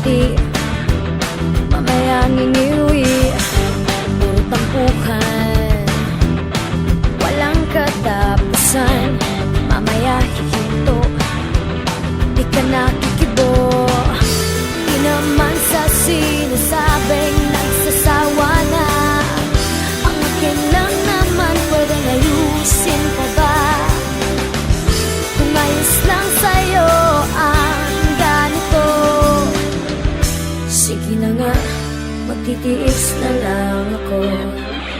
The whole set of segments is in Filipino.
ngiti, mamaya nginiwi, puro tampukan, walang katapusan. Mamaya hihinto, di ka nakikibo. Di naman sa sinasabing nagsasawa na. Ang akin lang naman pwedeng ayusin pa ba? Kung ayos lang sa'yo ang ganito, sige na nga, magtitiis na lang ako.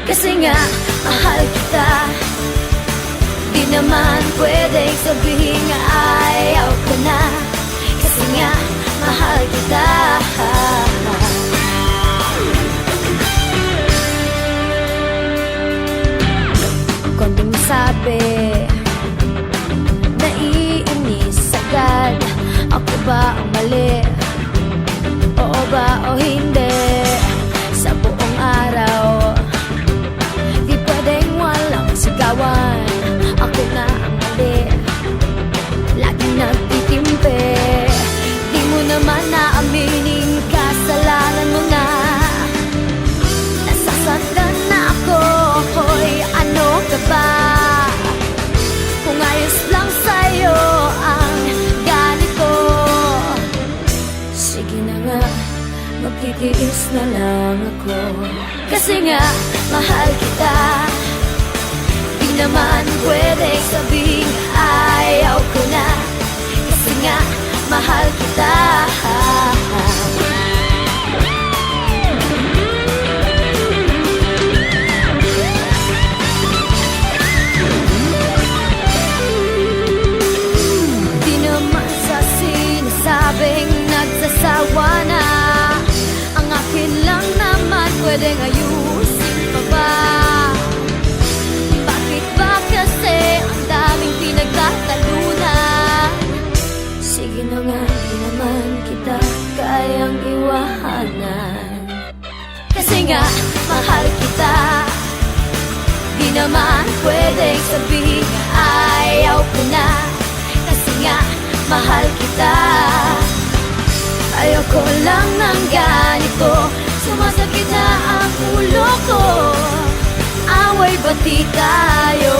Kasi nga, mahal kita. Di naman pwedeng sabihin nga ayaw ko na. Kasi nga, mahal kita. Konting masabi, naiinis agad. Ako ba ang mali? Oo ba o hindi? Sa buong araw, di pwedeng walang sigawan. Ako na ang mali, laging nagtitimpe. Di mo naman naaminin, kasalanan mo na. Nasasaktan na ako, hoy, ano ka ba? Kung ayos lang sa'yo ang ganito, sige na nga, magtitiis na lang ako. Kasi nga, mahal kita. Di naman pwedeng sabihin ayaw ko na. Kasi nga, mahal kita. Di naman sa sinasabing nagsasawa na. Ang akin lang naman pwedeng ayusin pa ba? Bakit ba kasi ang daming pinagtatalunan? Sige na nga, di naman kita kayang iwanan. Kasi nga, mahal kita. Di naman pwedeng sabihin ayaw ko na. Kasi nga, mahal kita. Ayoko lang ng ganito, sumasakit na ang ulo ko. Away bati tayo.